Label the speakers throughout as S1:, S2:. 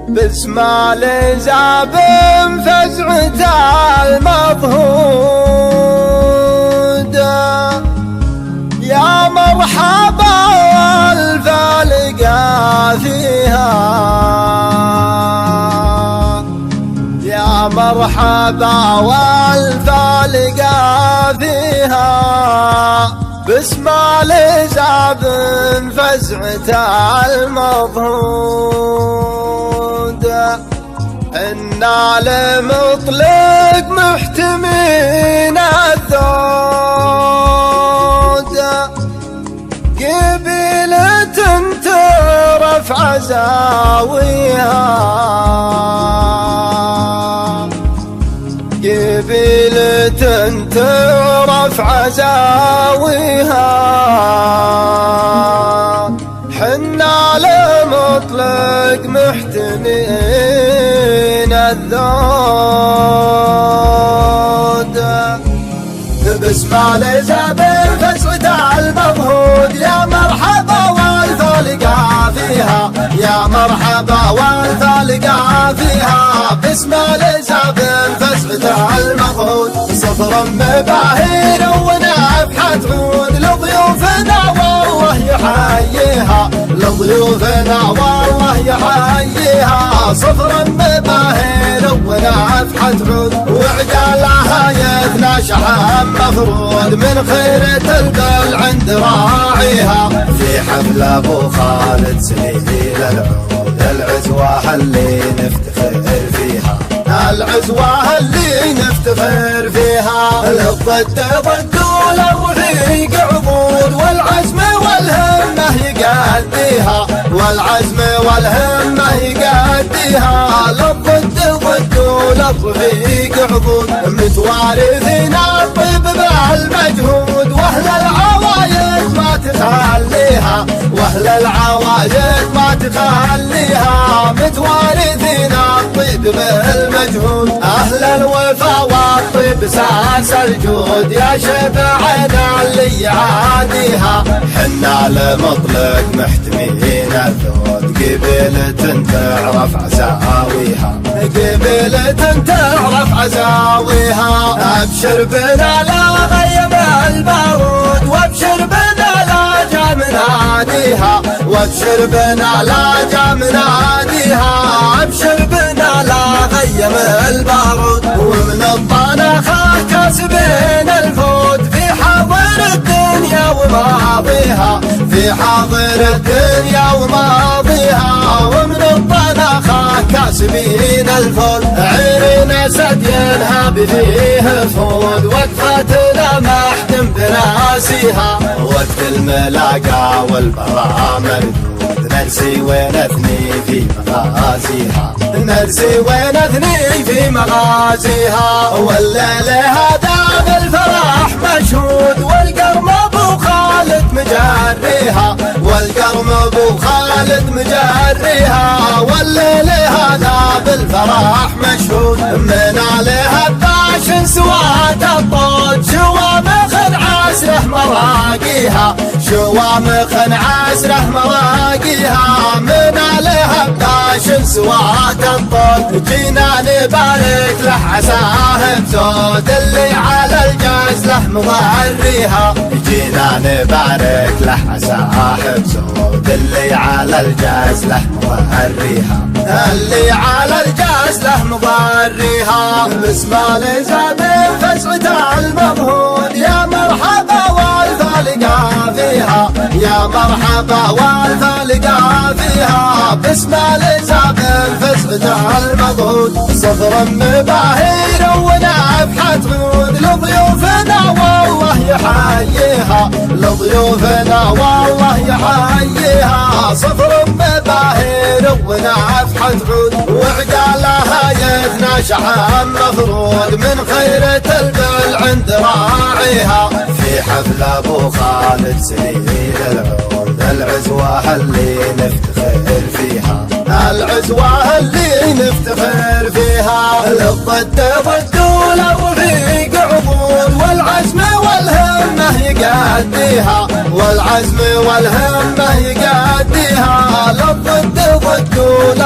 S1: بسمال زاب فزعة المضهود، يا مرحبا والفالقى فيها، يا مرحبا والفالقى فيها. بسمال زاب فزعة المضهود، إنا لمطلق محتمين الذود، قبيلة ترف عزاويها، قبيلة ترف عزاويها. حنا لمطلق محتمين الذود، بسمال زاب فزعة المضهود، يا مرحبا والفالقى فيها، يا مرحبا والفالقى فيها. بسمال زاب فزعة المضهود، صفر مباهير ونفحة عود، لضيوفنا والله يحييها، لضيوفنا والله يحييها. صفر مباهير ونفحة عود، وعقالها يثنى شحم مفرود، من خيرة البل عند راعيها. في حفل ابو خالد سليل العود، العزوة اللي نفتخر فيها، العزوة اللي نفتخر فيها. للضد ضد وللرفيق عضود، والعزم والهمة يقديها، والعزم والهمة يقديها. للضد ضد وللرفيق عضود، متوارثين الطيب بالمجهود، واهل العوايد ما تخليها، واهل العوايد ما تخليها. متوارثين الطيب بالمجهود، أهل الوفا والطيب ساس الجود، يا شبعنا اللي يعاديها. حنا لمطلق محتمين الذود، قبيلة تعرف عزاويها، قبيلة تعرف عزاويها. أبشر بنا لا غيب البارود، وابشر بنا لا جا مناديها، وابشر بنا لا جا مناديها. ابشر بنا لا غيم البارود، ومن الطنخة كاسبين الفود، في حاضر الدنيا وماضيها، في حاضر الدنيا وماضيها. ومن الطنخة كاسبين الفود، عين اسد ينهب فيه فود، وقفتنا محتم براسيها. وقت الملاقى والبرامر، نرسي ونثني في مغازيها، نرسي ونثني في مغازيها. والليل هذا بالفرح مشهود، والقرم ابو خالد مجريها، والقرم ابو خالد مجريها. والليل هذا بالفرح مشهود، من عليها الطاش سواد الطود، شوامخ عسره مراقيها، شوامخ عسره مراقيها. من عليها الطاش سواد الطود، جينا نبارك له عساه بزود، اللي على الجاز له مضريها. جينا نبارك له عساه بزود، اللي على الجاز له مضريها، اللي على الجاز له مضريها. بسمال زاب فزعة المضهود، يا مرحبا والفالقى فيها، يا مرحبا والفالقى فيها. بسمال زاب فزعة المضهود، صفر مباهير ونفحة عود، لضيوفنا والله يحييها، لضيوفنا والله يحييها. صفر مباهير ونفحة عود، وعقالها يثنى شحم مفرود، من خيرة البل عند راعيها. في حفل ابو خالد سليل العود، العزوة اللي نفتخر فيها، العزوة اللي نفتخر فيها. للضد ضد وللرفيق عضود، والعزم والهمة يقديها، والعزم والهمة يقديها.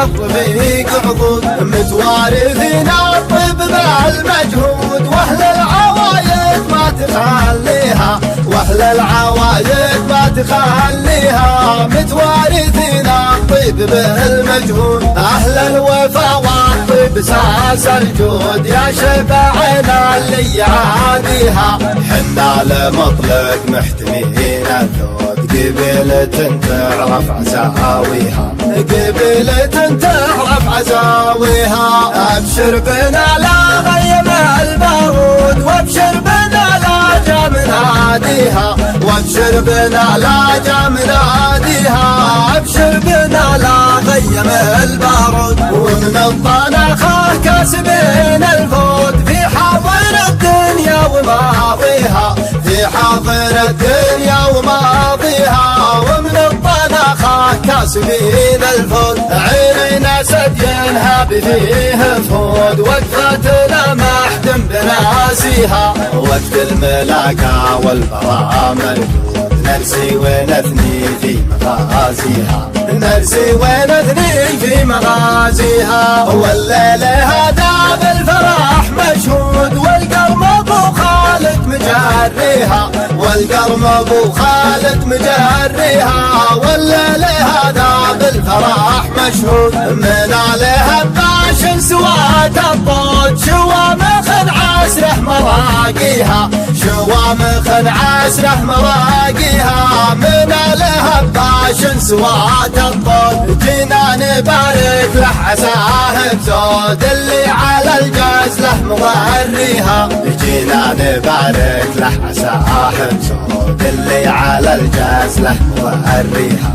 S1: الرفيق عقود متوارثين الطب مع المجهود، واهل العوايد ما تخليها، واهل العوايد ما تخليها، متوارثين الطب بالمجهود، اهل الوفا والطب ساس الجود، يا شفاعنا اللي يعاديها، حنا لمطلق محتمين الذود، قبيلة تعرف عزاويها، قبيلة تعرف عزاويها، ابشر بنا لا غيم البارود، وابشر بنا لا جام ناديها، وابشر بنا لا جام ناديها، ابشر بنا لا غيم البارود، ومن الطنخة كاسبين الفود، في حاضر الدنيا وماضيها، في حاضر الدنيا وماضيها، ومن الطنخة كاسبين الفود، عينينا سدينها بفيه فود، وقفتنا محتم بناسيها، وقت الملاكة والبرا مردود، نرسي ونثني في مغازيها، نرسي ونثني في مغازيها، والليل هذا بالفرح مشهود، والقرم ابو خالد مجريها، والقرم ابو خالد مجريها، والليل هذا بالفرح مشهود، من عليها باش سوات الطود، شوامخ عسره مراقيها، شوامخ عسره مراقيها، من عليها باش سوات الطود، جينا نبارك له عساه بزود، اللي على الجاز له مغريها، جينا نبارك له عساه بزود، اللي على الجاز له مغريها،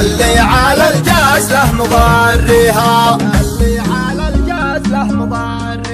S1: اللي على الجاز له مغريها، اللي على الجاز له مغريها.